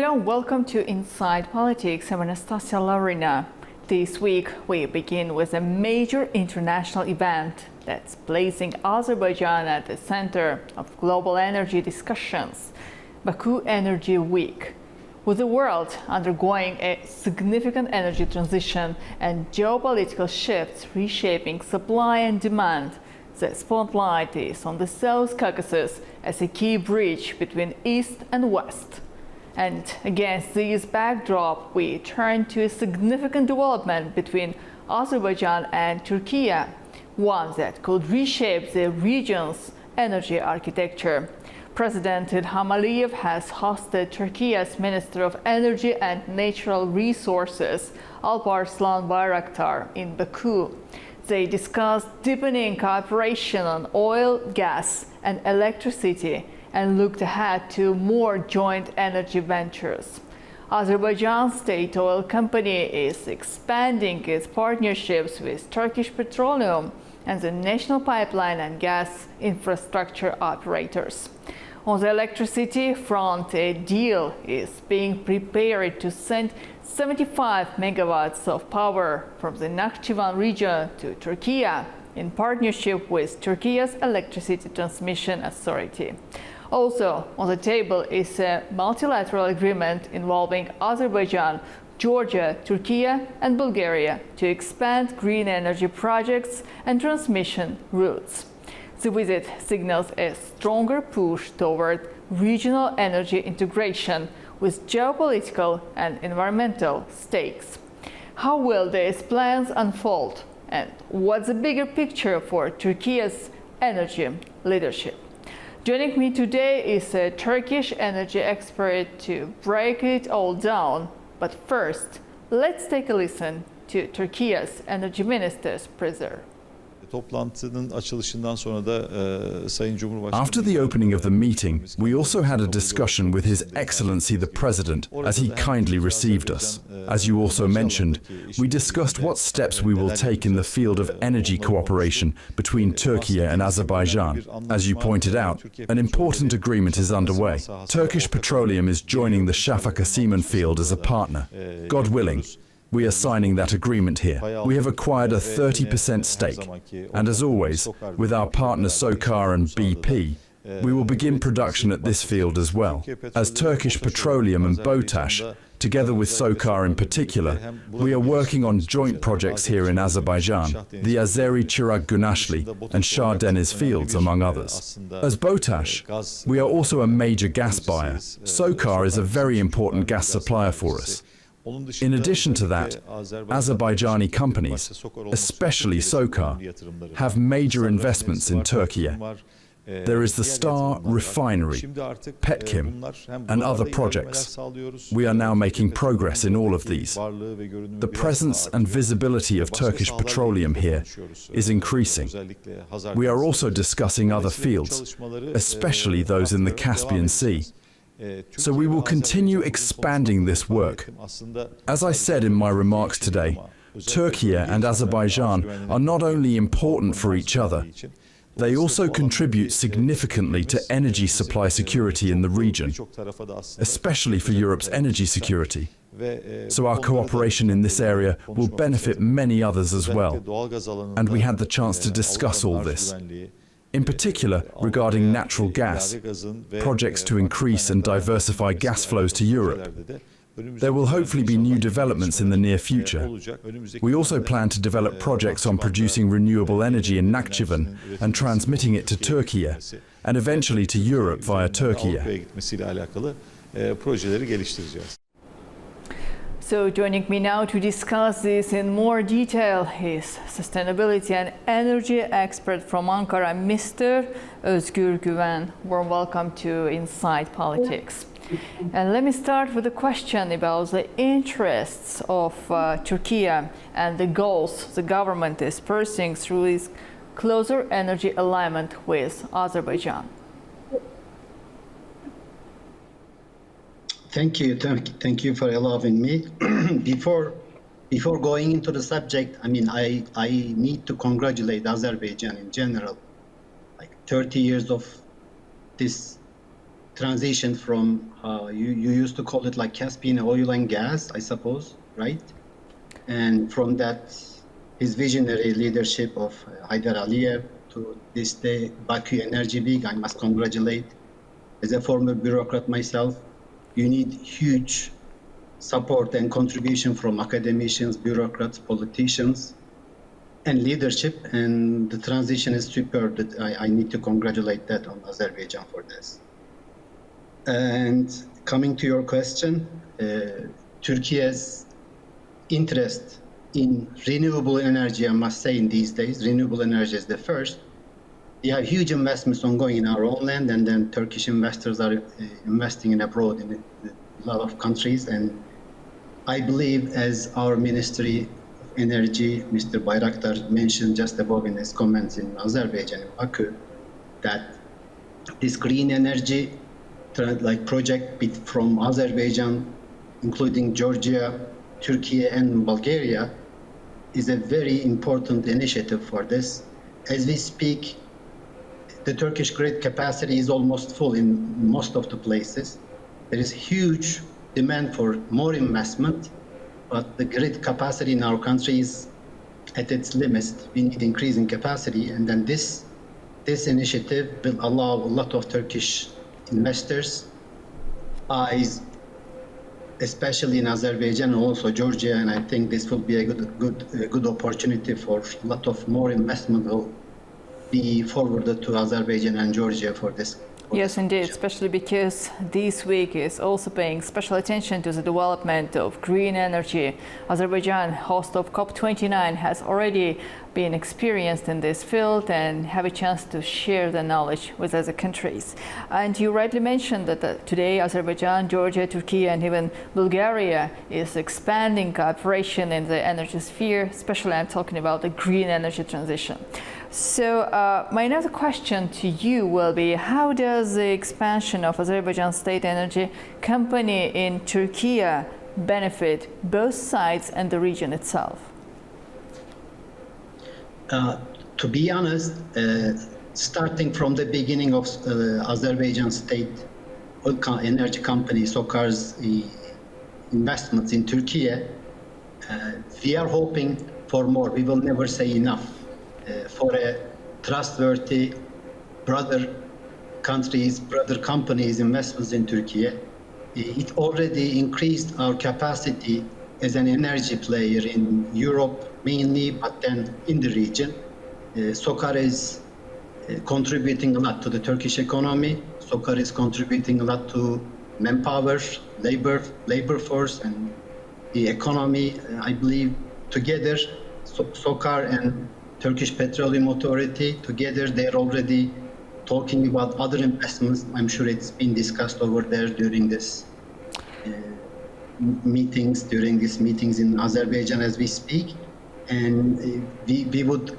Hello and welcome to Inside Politics. I'm Anastasia Larina. This week we begin with a major international event that's placing Azerbaijan at the center of global energy discussions, Baku Energy Week. With the world undergoing a significant energy transition and geopolitical shifts reshaping supply and demand, the spotlight is on the South Caucasus as a key bridge between East and West. And against this backdrop, we turn to a significant development between Azerbaijan and Turkey, one that could reshape the region's energy architecture. President Ilham Aliyev has hosted Turkey's Minister of Energy and Natural Resources, Aliyev and Byraktar, in Baku. They discussed deepening cooperation on oil, gas, and electricity, and looked ahead to more joint energy ventures. Azerbaijan State Oil Company is expanding its partnerships with Turkish Petroleum and the national pipeline and gas infrastructure operators. On the electricity front, a deal is being prepared to send 75 megawatts of power from the Nakhchivan region to Turkey in partnership with Turkey's Electricity Transmission Authority. Also on the table is a multilateral agreement involving Azerbaijan, Georgia, Turkey, and Bulgaria to expand green energy projects and transmission routes. The visit signals a stronger push toward regional energy integration with geopolitical and environmental stakes. How will these plans unfold? And what's the bigger picture for Turkey's energy leadership? Joining me today is a Turkish energy expert to break it all down. But first, let's take a listen to Turkey's Energy Minister's prayer. After the opening of the meeting, we also had a discussion with His Excellency the President, as he kindly received us. As you also mentioned, we discussed what steps we will take in the field of energy cooperation between Turkey and Azerbaijan. As you pointed out, an important agreement is underway. Turkish Petroleum is joining the Shafak-Asiman field as a partner. God willing, we are signing that agreement here. We have acquired a 30% stake, and as always, with our partners SOCAR and BP, we will begin production at this field as well. As Turkish Petroleum and BOTAŞ, together with SOCAR in particular, we are working on joint projects here in Azerbaijan, the Azeri Chirag Gunashli and Shah Deniz fields, among others. As BOTAŞ, we are also a major gas buyer. SOCAR is a very important gas supplier for us. In addition to that, Azerbaijani companies, especially SOCAR, have major investments in Turkey. There is the Star Refinery, Petkim, and other projects. We are now making progress in all of these. The presence and visibility of Turkish Petroleum here is increasing. We are also discussing other fields, especially those in the Caspian Sea. So we will continue expanding this work. As I said in my remarks today, Turkey and Azerbaijan are not only important for each other, they also contribute significantly to energy supply security in the region, especially for Europe's energy security. So our cooperation in this area will benefit many others as well. And we had the chance to discuss all this. In particular, regarding natural gas, projects to increase and diversify gas flows to Europe. There will hopefully be new developments in the near future. We also plan to develop projects on producing renewable energy in Nakhchivan and transmitting it to Turkey, and eventually to Europe via Turkey. So joining me now to discuss this in more detail is sustainability and energy expert from Ankara, Mr. Özgür Güven. Warm welcome to Inside Politics. And let me start with a question about the interests of Turkey and the goals the government is pursuing through this closer energy alignment with Azerbaijan. Thank you for allowing me. Before going into the subject, I need to congratulate Azerbaijan in general. Like 30 years of this transition from, you used to call it like Caspian oil and gas, I suppose, right? And from that, his visionary leadership of Haydar Aliyev to this day, Baku Energy Week, I must congratulate. As a former bureaucrat myself, you need huge support and contribution from academicians, bureaucrats, politicians, and leadership. And the transition is superb. That I need to congratulate that on Azerbaijan for this. And coming to your question, Turkey's interest in renewable energy, I must say in these days, renewable energy is the first. We have huge investments ongoing in our own land, and then Turkish investors are investing in abroad in a lot of countries. And I believe, as our Ministry of Energy, Mr. Byraktar, mentioned just above in his comments in Azerbaijan and Baku, that this green energy project from Azerbaijan, including Georgia, Turkey, and Bulgaria, is a very important initiative for this. As we speak, the Turkish grid capacity is almost full in most of the places. There is huge demand for more investment, but the grid capacity in our country is at its limits. We need increasing capacity, and then this initiative will allow a lot of Turkish investors eyes, especially in Azerbaijan and also Georgia, and I think this will be a good opportunity for a lot of more investment will be forwarded to Azerbaijan and Georgia for this. Yes, indeed, especially because this week is also paying special attention to the development of green energy. Azerbaijan, host of COP29, has already been experienced in this field and have a chance to share the knowledge with other countries. And you rightly mentioned that today Azerbaijan, Georgia, Turkey, and even Bulgaria is expanding cooperation in the energy sphere, especially I'm talking about the green energy transition. So my another question to you will be, how does the expansion of Azerbaijan State Energy Company in Turkey benefit both sides and the region itself? To be honest, starting from the beginning of Azerbaijan State Energy Company, SOCAR's investments in Turkey, we are hoping for more. We will never say enough. For a trustworthy brother companies investments in Turkey. It already increased our capacity as an energy player in Europe mainly, but then in the region. SOCAR is contributing a lot to the Turkish economy. SOCAR is contributing a lot to manpower, labor force, and the economy. I believe together, SOCAR and Turkish Petroleum Authority, together they're already talking about other investments. I'm sure it's been discussed over there during this meetings in Azerbaijan as we speak. And we would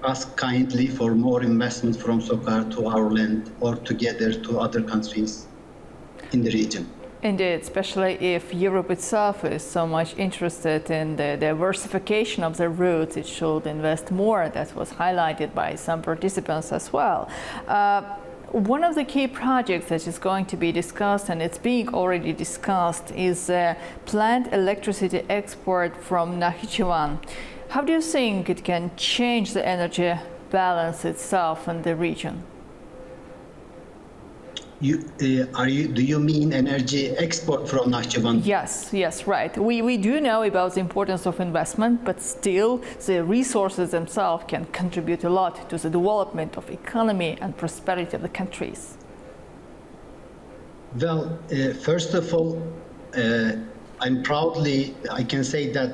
ask kindly for more investment from SOCAR to our land or together to other countries in the region. Indeed, especially if Europe itself is so much interested in the diversification of the routes, it should invest more. That was highlighted by some participants as well. One of the key projects that is going to be discussed, and it's being already discussed, is planned electricity export from Nakhchivan. How do you think it can change the energy balance itself in the region? Do you mean energy export from Nakhchivan? Yes, right. We do know about the importance of investment, but still the resources themselves can contribute a lot to the development of economy and prosperity of the countries. Well, first of all, I can say that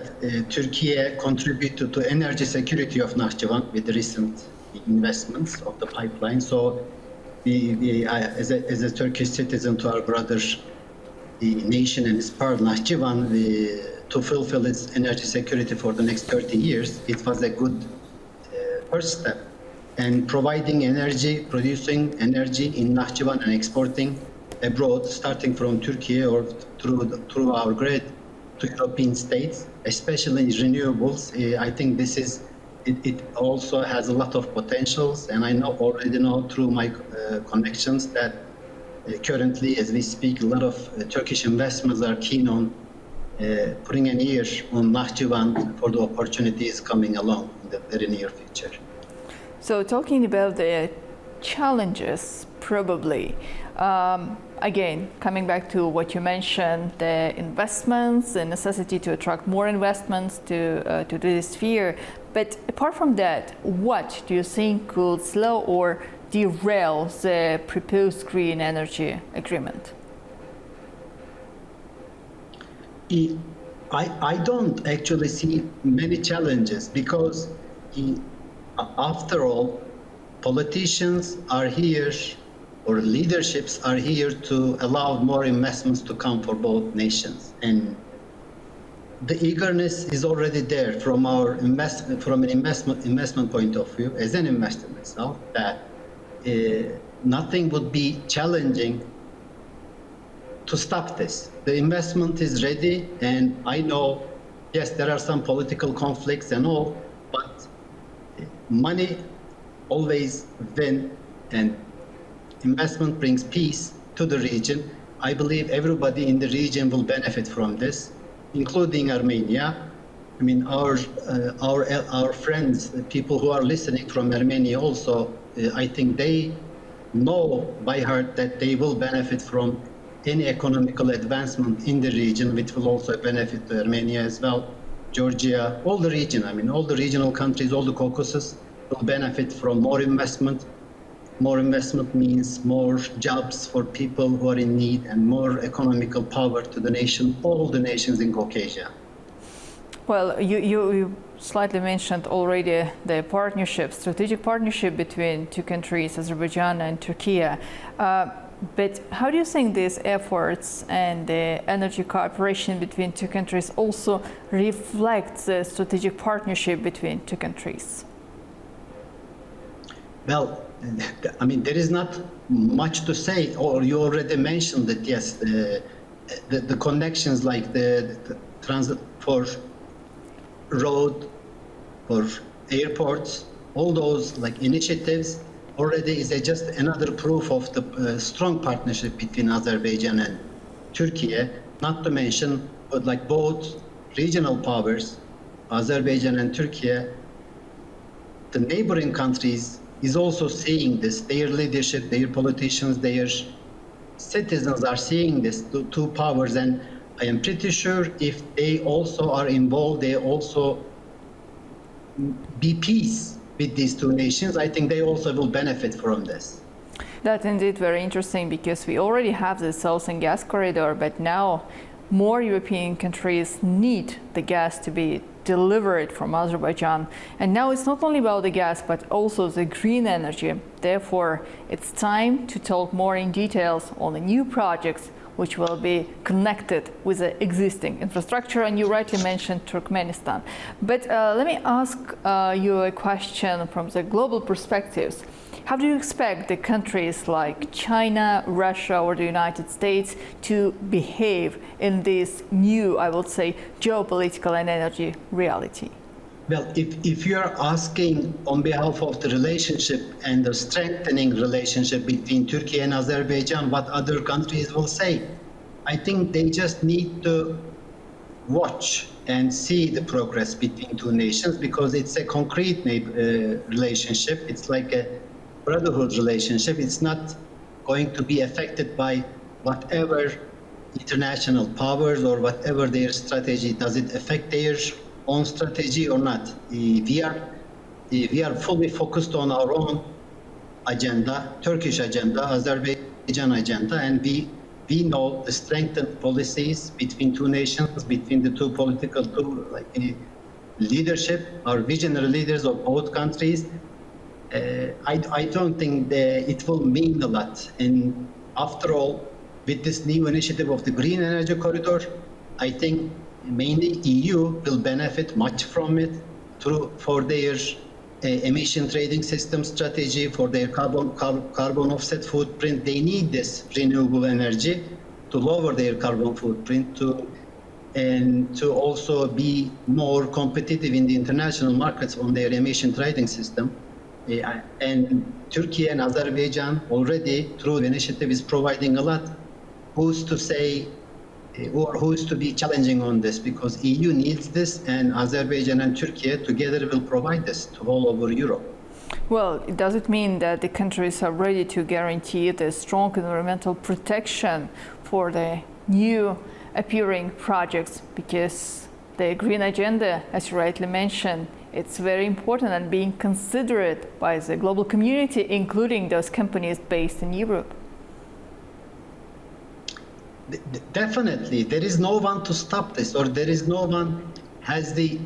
Turkey contributed to energy security of Nakhchivan with the recent investments of the pipeline. So as a Turkish citizen to our brothers, the nation and its part, Nakhchivan, to fulfill its energy security for the next 30 years, it was a good first step. And providing energy, producing energy in Nakhchivan and exporting abroad, starting from Turkey or through our grid to European states, especially renewables, I think this is it also has a lot of potentials, and I already know through my connections that Currently, as we speak, a lot of Turkish investments are keen on putting an ear on Nahçıvan for the opportunities coming along in the very near future. So talking about the challenges, probably, again, coming back to what you mentioned, the investments, the necessity to attract more investments to this sphere. But apart from that, what do you think could slow or derail the proposed green energy agreement? I don't actually see many challenges because after all, politicians are here or leaderships are here to allow more investments to come for both nations. And the eagerness is already there from our investment, from an investment point of view, as an investor myself, that nothing would be challenging to stop this. The investment is ready, and I know, yes, there are some political conflicts and all, but money always wins, and investment brings peace to the region. I believe everybody in the region will benefit from this, including Armenia. I mean, our friends, the people who are listening from Armenia also, I think they know by heart that they will benefit from any economical advancement in the region, which will also benefit Armenia as well, Georgia, all the region. I mean, all the regional countries, all the Caucasus will benefit from more investment. More investment means more jobs for people who are in need and more economical power to the nation, all the nations in Caucasia. Well, you slightly mentioned already the partnership, strategic partnership between two countries, Azerbaijan and Turkey. But how do you think these efforts and the energy cooperation between two countries also reflect the strategic partnership between two countries? Well, I mean, there is not much to say, or you already mentioned that, yes, the connections like the transit for road, for airports, all those like initiatives already is just another proof of the strong partnership between Azerbaijan and Turkey, not to mention, but like both regional powers, Azerbaijan and Turkey, the neighboring countries is also seeing this. Their leadership, their politicians, their citizens are seeing this, the two powers, and I am pretty sure if they also are involved, they also be peace with these two nations, I think they also will benefit from this. That's indeed very interesting because we already have the Southern Gas Corridor, but now more European countries need the gas to be delivered from Azerbaijan. And now it's not only about the gas, but also the green energy. Therefore, it's time to talk more in details on the new projects which will be connected with the existing infrastructure, and you rightly mentioned Turkmenistan. But let me ask you a question from the global perspectives. How do you expect the countries like China, Russia, or the United States to behave in this new, I would say, geopolitical and energy reality? Well, if you are asking on behalf of the relationship and the strengthening relationship between Turkey and Azerbaijan, what other countries will say, I think they just need to watch and see the progress between two nations because it's a concrete relationship. It's like a brotherhood relationship. It's not going to be affected by whatever international powers or whatever their strategy. Does it affect their own strategy or not? We are fully focused on our own agenda, Turkish agenda, Azerbaijan agenda, and we know the strengthened policies between two nations, between the two political leadership, our visionary leaders of both countries. I don't think it will mean a lot. And after all, with this new initiative of the Green Energy Corridor, I think mainly EU will benefit much from it for their emission trading system strategy, for their carbon offset footprint. They need this renewable energy to lower their carbon footprint and to also be more competitive in the international markets on their emission trading system. And Turkey and Azerbaijan already, through the initiative, is providing a lot. Who's to say, or who's to be challenging on this? Because EU needs this, and Azerbaijan and Turkey together will provide this to all over Europe. Well, does it mean that the countries are ready to guarantee the strong environmental protection for the new appearing projects? Because the green agenda, as you rightly mentioned, it's very important and being considered by the global community, including those companies based in Europe. Definitely, there is no one to stop this, or there is no one has the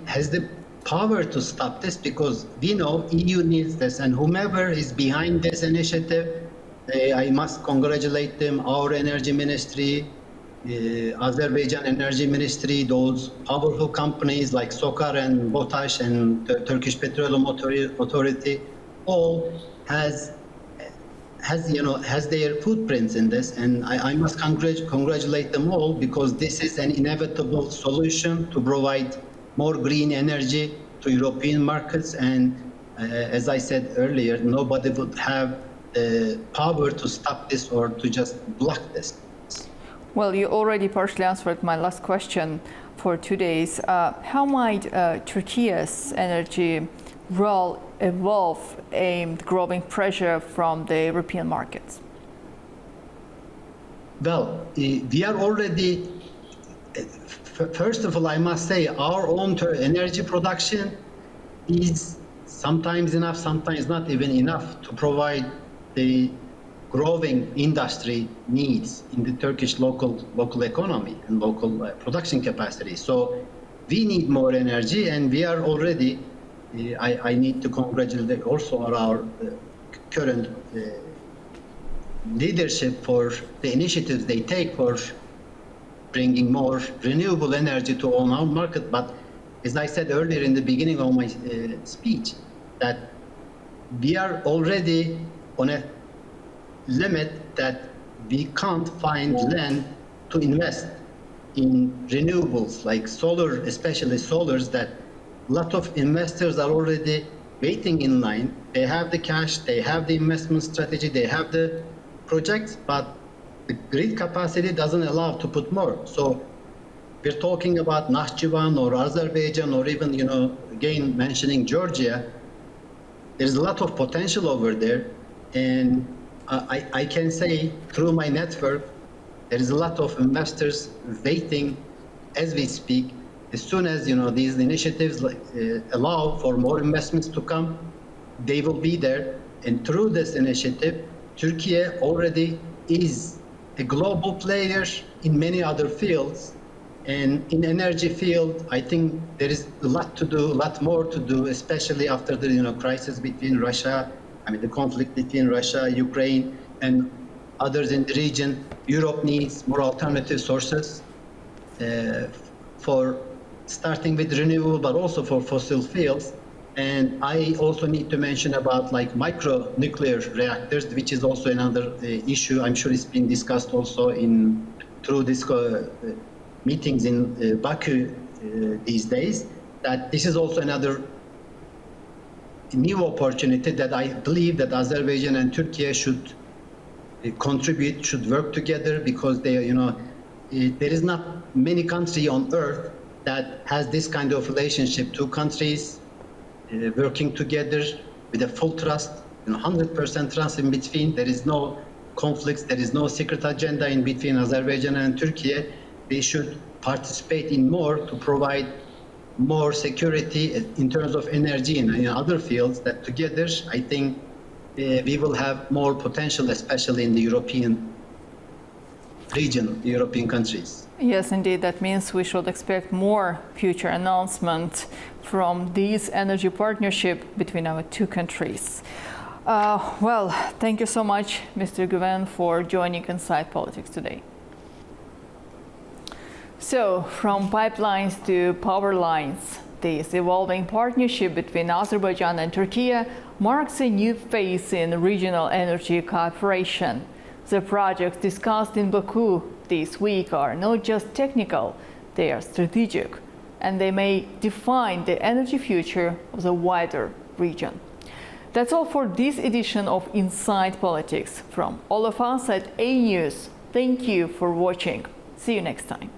power to stop this, because we know EU needs this, and whomever is behind this initiative, I must congratulate them, our energy ministry, Azerbaijan Energy Ministry, those powerful companies like Sokar and Botash and the Turkish Petroleum Authority, all has their footprints in this, and I must congratulate them all, because this is an inevitable solution to provide more green energy to European markets. And as I said earlier, nobody would have the power to stop this or to just block this. Well, you already partially answered my last question for today's. How might Turkey's energy role evolve amid growing pressure from the European markets? Well, we are already, first of all, I must say our own energy production is sometimes enough, sometimes not even enough to provide the growing industry needs in the Turkish local economy and local production capacity. So we need more energy, and we are already, I need to congratulate also our current leadership for the initiatives they take for bringing more renewable energy to our market. But as I said earlier in the beginning of my speech, that we are already on a limit that we can't find land to invest in renewables like solar, especially solars, that a lot of investors are already waiting in line. They have the cash, they have the investment strategy, they have the projects, but the grid capacity doesn't allow to put more. So we're talking about Nakhchivan or Azerbaijan, or even, again mentioning Georgia. There's a lot of potential over there, and I can say through my network, there is a lot of investors waiting as we speak. As soon as these initiatives allow for more investments to come, they will be there. And through this initiative, Turkey already is a global player in many other fields. And in energy field, I think there is a lot to do, a lot more to do, especially after the crisis between Russia. The conflict between Russia, Ukraine, and others in the region. Europe needs more alternative sources for starting with renewable, but also for fossil fuels. And I also need to mention about micro nuclear reactors, which is also another issue. I'm sure it's been discussed also through this meetings in Baku these days. That this is also another new opportunity that I believe that Azerbaijan and Turkey should contribute, should work together, because there is not many countries on earth that has this kind of relationship. Two countries working together with a full trust, 100% trust in between. There is no conflicts, there is no secret agenda in between Azerbaijan and Turkey. They should participate in more to provide more security in terms of energy and in other fields, that together, I think we will have more potential, especially in the European region, the European countries. Yes, indeed. That means we should expect more future announcements from this energy partnership between our two countries. Well, thank you so much, Mr. Güven, for joining Inside Politics today. So, from pipelines to power lines, this evolving partnership between Azerbaijan and Turkey marks a new phase in regional energy cooperation. The projects discussed in Baku this week are not just technical, they are strategic, and they may define the energy future of the wider region. That's all for this edition of Inside Politics. From all of us at A News, thank you for watching. See you next time.